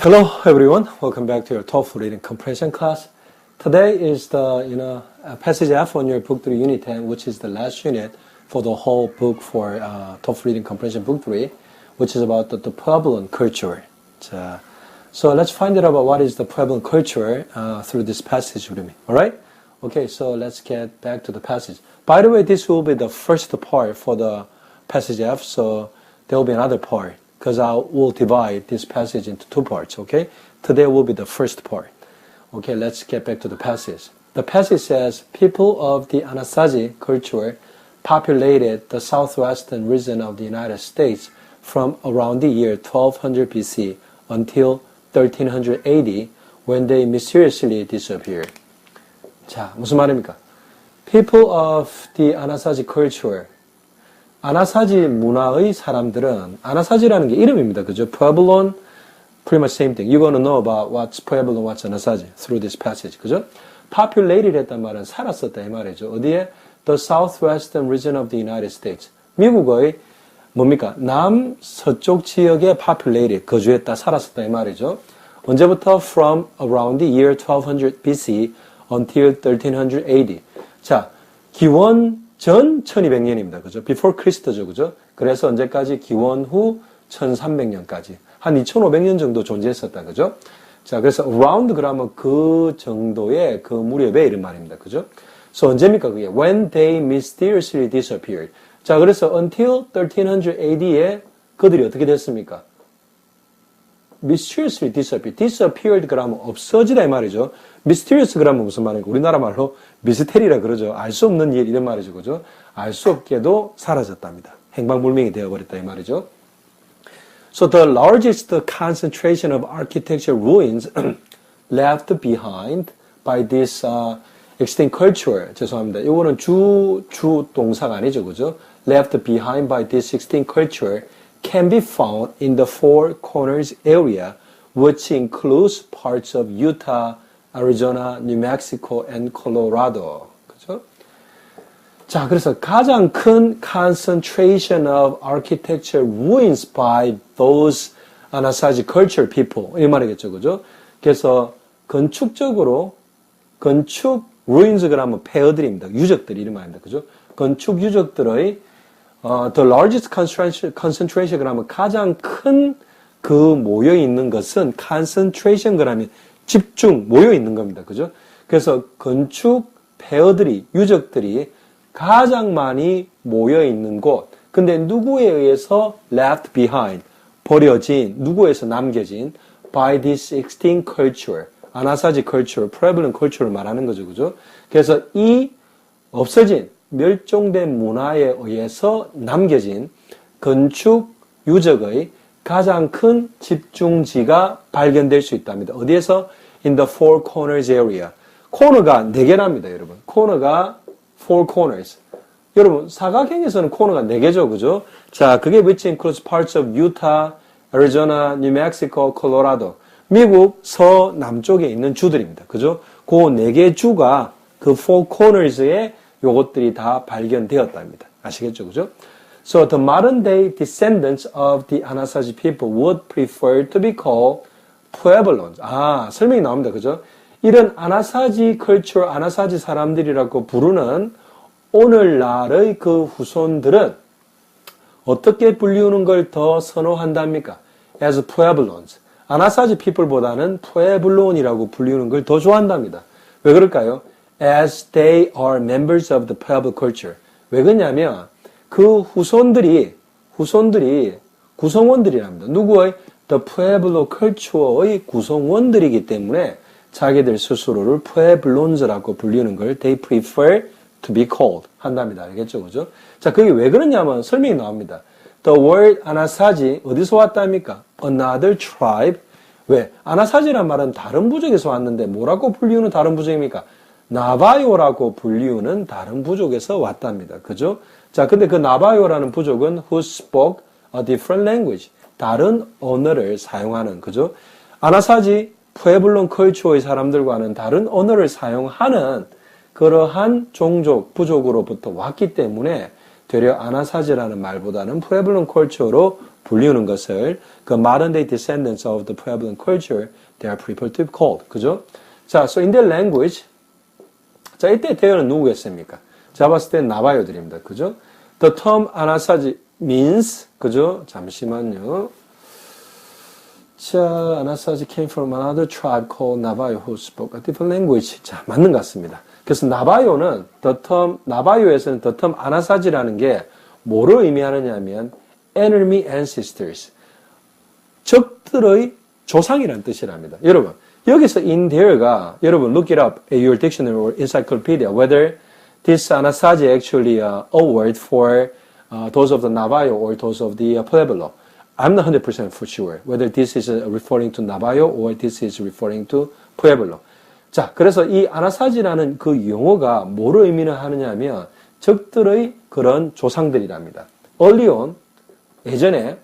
Hello everyone, welcome back to your TOEFL reading comprehension class. Today is the passage F on your book 3 unit 10, which is the last unit for the whole book for TOEFL reading comprehension book 3, which is about the Puebloan culture. So let's find out about what is the Puebloan culture through this passage with me. Alright? Okay, so let's get back to the passage. By the way, this will be the first part for the passage F, so there will be another part, because I will divide this passage into two parts, okay? Today will be the first part. Okay, let's get back to the passage. The passage says, people of the Anasazi culture populated the southwestern region of the United States from around the year 1200 BC until 1300 AD, when they mysteriously disappeared. 자, 무슨 말입니까? People of the Anasazi culture. 아나사지 문화의 사람들은, 아나사지라는 게 이름입니다. 그죠? Puebloan, pretty much same thing. You're going to know about what's Puebloan, what's Anasazi through this passage. 그죠? Populated 했단 말은 살았었다 이 말이죠. 어디에? The southwestern region of the United States. 미국의 뭡니까? 남서쪽 지역에 populated, 거주했다, 살았었다 이 말이죠. 언제부터? From around the year 1200 BC until 1300 AD. 자, 기원 전 1200년입니다. 그죠? Before Christ죠. 그죠? 그래서 언제까지? 기원 후 1300년까지. 한 2500년 정도 존재했었다. 그죠? 자, 그래서 around 그러면 그 정도의 그 무렵에 이런 말입니다. 그죠? So 언제입니까? 그게? When they mysteriously disappeared. 자, 그래서 until 1300 AD에 그들이 어떻게 됐습니까? mysteriously disappeared. disappeared 그러면 없어지다 이 말이죠. mysterious 그러면 무슨 말입니까? 우리나라 말로 미스테리라 그러죠. 알 수 없는 일 이런 말이죠. 그죠? 알 수 없게도 사라졌답니다. 행방불명이 되어버렸다 이 말이죠. So the largest concentration of architecture ruins left behind by this extinct culture. 죄송합니다. 이거는 주 동사가 아니죠. 그죠? left behind by this extinct culture can be found in the Four Corners area, which includes parts of Utah, Arizona, New Mexico, and Colorado. 그죠? 자, 그래서 가장 큰 concentration of architecture ruins by those Anasazi culture people. 이 말이겠죠. 그죠? 그래서 건축적으로, 건축 ruins 그러면 폐허들입니다. 유적들 이런 말입니다. 그죠? 건축 유적들의 the largest concentration 그러면 가장 큰 그 모여 있는 것은 concentration 그러면 집중 모여 있는 겁니다. 그죠? 그래서 건축 폐허들이 유적들이 가장 많이 모여 있는 곳. 근데 누구에 의해서 left behind 버려진 누구에서 남겨진 by this extinct culture 아나사지 culture, prevalent culture를 말하는 거죠. 그죠? 그래서 이 없어진 멸종된 문화에 의해서 남겨진 건축 유적의 가장 큰 집중지가 발견될 수 있답니다. 어디에서? In the Four Corners area. 코너가 4개랍니다, 여러분. 코너가 Four Corners. 여러분, 사각형에서는 코너가 4개죠, 그죠? 자, 그게 which includes parts of Utah, Arizona, New Mexico, Colorado. 미국 서남쪽에 있는 주들입니다, 그죠? 그 4개 주가 그 Four Corners에 요것들이 다 발견되었답니다. 아시겠죠? 그죠? So the modern day descendants of the Anasazi people would prefer to be called Puebloans. 아, 설명이 나옵니다. 그죠? 이런 아나사지 컬처, 아나사지 사람들이라고 부르는 오늘날의 그 후손들은 어떻게 불리우는 걸 더 선호한답니까? As Puebloans. 아나사지 people보다는 푸에블론이라고 불리우는 걸 더 좋아한답니다. 왜 그럴까요? As they are members of the Pueblo culture. 왜 그러냐면 그 후손들이 구성원들이랍니다. 누구의? The Pueblo culture의 구성원들이기 때문에 자기들 스스로를 Pueblons라고 불리는 걸 they prefer to be called 한답니다. 알겠죠? 그죠? 자, 그게 왜 그러냐면 설명이 나옵니다. The word 아나사지 어디서 왔답니까? Another tribe. 왜? 아나사지란 말은 다른 부족에서 왔는데 뭐라고 불리우는 다른 부족입니까? 나바요라고 불리우는 다른 부족에서 왔답니다. 그죠? 자, 근데 그 나바요라는 부족은 who spoke a different language. 다른 언어를 사용하는, 그죠? 아나사지, 푸에블론 컬처의 사람들과는 다른 언어를 사용하는 그러한 종족, 부족으로부터 왔기 때문에 되려 아나사지라는 말보다는 푸에블론 컬처로 불리우는 것을 그 modern day descendants of the Puebloan culture they are preferred to be called. 그죠? 자, so in their language 자, 이때 대어는 누구겠습니까? 제가 봤을 때 나바요들입니다. 그죠? The term Anasazi means 그죠? 잠시만요. 자, Anasazi came from another tribe called Navajo who spoke a different language. 자, 맞는 것 같습니다. 그래서 나바요는 나바요에서는 the term Anasazi라는 게 뭐를 의미하느냐 하면 enemy ancestors. 적들의 조상이라는 뜻이랍니다. 여러분, 여기서 in there가 여러분 look it up at your dictionary or encyclopedia whether this Anasazi actually a word for those of the Navajo or those of the Pueblo. I'm not 100% for sure whether this is referring to Navajo or this is referring to Pueblo. 자, 그래서 이 아나사지라는 그 용어가 뭐를 의미를 하느냐 하면 적들의 그런 조상들이랍니다. Early on, 예전에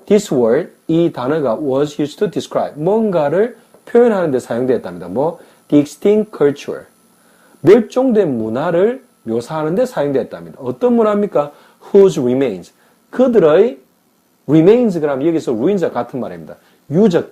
this word, 이 단어가 was used to describe 뭔가를 표현하는 데 사용되었답니다. 뭐 the extinct culture, 멸종된 문화를 묘사하는 데 사용되었답니다. 어떤 문화입니까? whose remains, 그들의 remains 그러면 여기서 ruins와 같은 말입니다. 유적,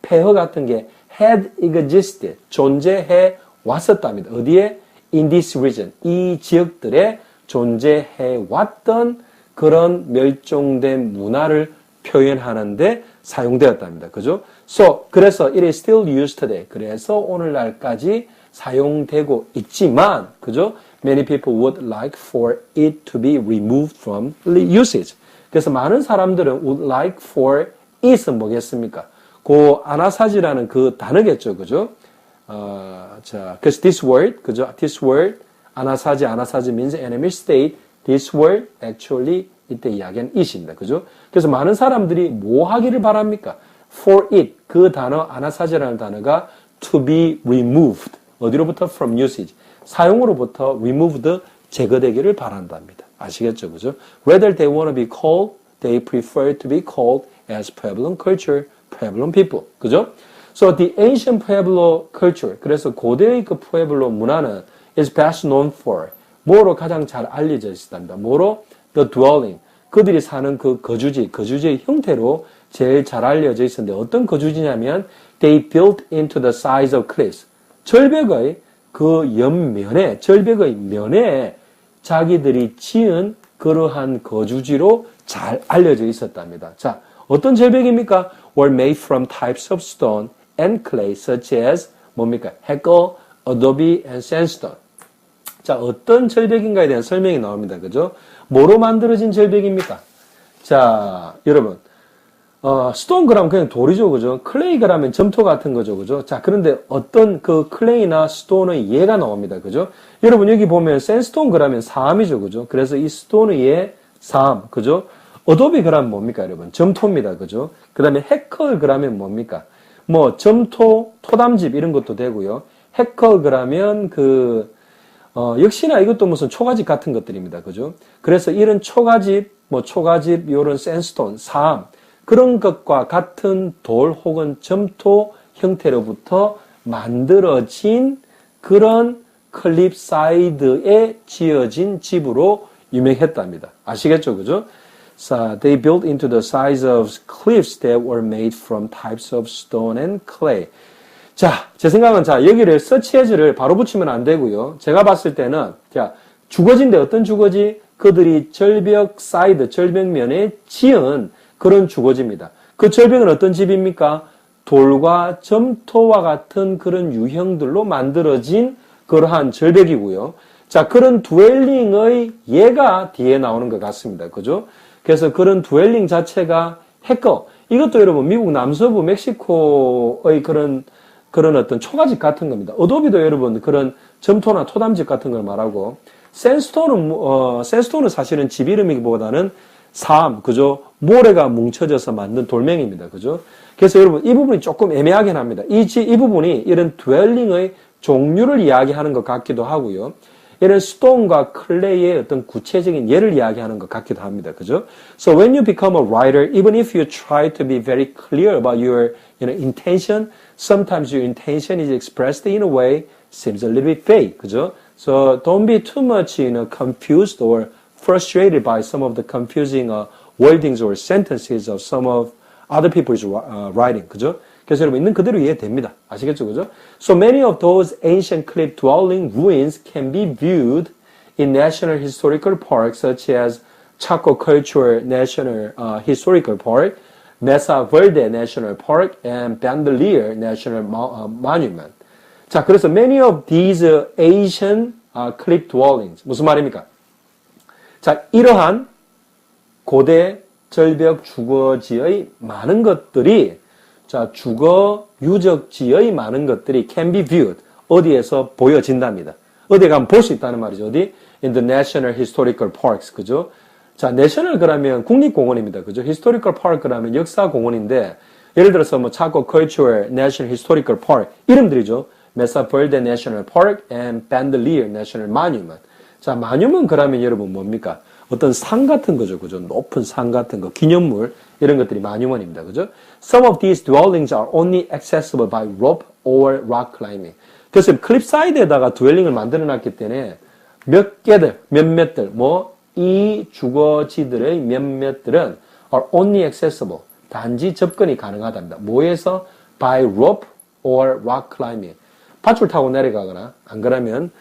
폐허 같은 게 had existed, 존재해 왔었답니다. 어디에? in this region, 이 지역들에 존재해 왔던 그런 멸종된 문화를 표현하는데 사용되었답니다. 그죠? So, 그래서 it is still used today. 그래서 오늘날까지 사용되고 있지만, 그죠? Many people would like for it to be removed from usage. 그래서 많은 사람들은 would like for it은 뭐겠습니까? 그 아나사지라는 그 단어겠죠, 그죠? 자, 그래서 this word, 그죠? This word, 아나사지 means enemy state. This word actually 이때 이야기한 it입니다, 그죠? 그래서 많은 사람들이 뭐 하기를 바랍니까? For it, 그 단어 아나사지라는 단어가 to be removed. 어디로부터? From usage. 사용으로부터 removed, 제거되기를 바란답니다. 아시겠죠, 그죠? Whether they want to be called, they prefer to be called as Puebloan culture, Puebloan people. 그죠? So the ancient Pueblo culture, 그래서 고대의 그 푸에블로 문화는 is best known for, 뭐로 가장 잘 알려져 있습니다. 뭐로? The dwelling. 그들이 사는 그 거주지의 형태로 제일 잘 알려져 있었는데 어떤 거주지냐면 they built into the sides of cliffs. 절벽의 그 옆면에, 절벽의 면에 자기들이 지은 그러한 거주지로 잘 알려져 있었답니다. 자, 어떤 절벽입니까? Were made from types of stone and clay such as 뭡니까? heckle, adobe, and sandstone. 자, 어떤 절벽인가에 대한 설명이 나옵니다. 그죠? 뭐로 만들어진 절벽입니까? 자, 여러분, 스톤 그라면 그냥 돌이죠. 그죠? 클레이 그라면 점토 같은 거죠. 그죠? 자, 그런데 어떤 그 클레이나 스톤의 예가 나옵니다. 그죠? 여러분, 여기 보면 샌스톤 그라면 사암이죠. 그죠? 그래서 이 스톤의 예, 사암. 그죠? 어도비 그라면 뭡니까, 여러분? 점토입니다. 그죠? 그 다음에 해컬 그라면 뭡니까? 뭐, 점토, 토담집 이런 것도 되고요. 해컬 그라면 역시나 이것도 무슨 초가집 같은 것들입니다. 그죠? 그래서 이런 초가집, 요런 샌스톤, 사암, 그런 것과 같은 돌 혹은 점토 형태로부터 만들어진 그런 클립 사이드에 지어진 집으로 유명했답니다. 아시겠죠? 그죠? So they built into the sides of cliffs that were made from types of stone and clay. 자, 제 생각은 여기를 서치해즈를 바로 붙이면 안 되고요. 제가 봤을 때는 주거지인데 어떤 주거지? 그들이 절벽 사이드, 절벽면에 지은 그런 주거지입니다. 그 절벽은 어떤 집입니까? 돌과 점토와 같은 그런 유형들로 만들어진 그러한 절벽이고요. 자, 그런 두엘링의 예가 뒤에 나오는 것 같습니다. 그죠? 그래서 그런 두엘링 자체가 해커. 이것도 여러분 미국 남서부 멕시코의 그런 어떤 초가집 같은 겁니다. 어도비도 여러분 그런 점토나 토담집 같은 걸 말하고, 샌스톤은 사실은 집 이름이기보다는 사암, 그죠? 모래가 뭉쳐져서 만든 돌멩이입니다. 그죠? 그래서 여러분 이 부분이 조금 애매하긴 합니다. 이 부분이 이런 드웰링의 종류를 이야기하는 것 같기도 하고요. 이런 스톤과 클레이의 어떤 구체적인 예를 이야기하는 것 같기도 합니다. 그죠? So when you become a writer, even if you try to be very clear about your intention, sometimes your intention is expressed in a way seems a little bit vague. 그죠? So don't be too much confused or frustrated by some of the confusing wordings or sentences of some of other people's writing. 그죠? 그래서 여러분 있는 그대로 이해됩니다. 아시겠죠? 그죠? So many of those ancient cliff dwelling ruins can be viewed in national historical parks such as Chaco Cultural National Historical Park, Mesa Verde National Park, and Bandelier National Monument. 자, 그래서 many of these Asian cliff dwellings 무슨 말입니까? 자, 이러한 고대 절벽 주거지의 많은 것들이 자, 주거 유적지의 많은 것들이 can be viewed 어디에서 보여진답니다. 어디에 가면 볼 수 있다는 말이죠. 어디? In the National Historical Parks. 그죠? 자, 내셔널 그러면 국립공원입니다. 그죠? Historical Park 그러면 역사공원인데 예를 들어서 뭐 Chaco Cultural National Historical Park 이름들이죠. Mesa Verde National Park and Bandelier National Monument. 자, monument 그러면 여러분 뭡니까? 어떤 산 같은 거죠. 그죠? 높은 산 같은 거, 기념물 이런 것들이 monument입니다. 그죠? Some of these dwellings are only accessible by rope or rock climbing. 그래서 클립사이드에다가 드웰링을 만들어 놨기 때문에 몇몇들, 이 주거지들의 몇몇들은 are only accessible. 단지 접근이 가능하답니다. 뭐에서? By rope or rock climbing. 밧줄 타고 내려가거나, 안 그러면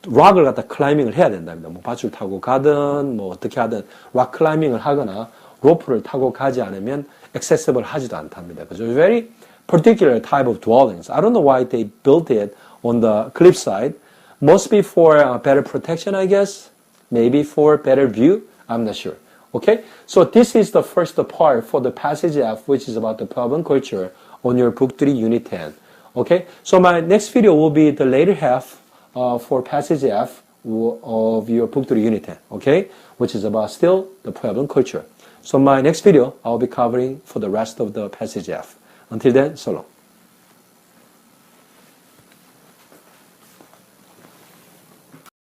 락을 갖다 클라이밍을 해야 된답니다. 뭐 밧줄 타고 가든, 뭐 어떻게 하든 락 클라이밍을 하거나, 로프를 타고 가지 않으면 accessible 하지도 않답니다. 그죠? Very particular type of dwellings. I don't know why they built it on the cliffside. Must be for better protection, I guess. Maybe for better view. I'm not sure. Okay? So this is the first part for the passage F, which is about the problem culture on your book 3, unit 10. Okay? So my next video will be the later half for passage F of your book 3, unit 10. Okay? Which is about still the problem culture. So my next video, I'll be covering for the rest of the passage F. Until then, so long.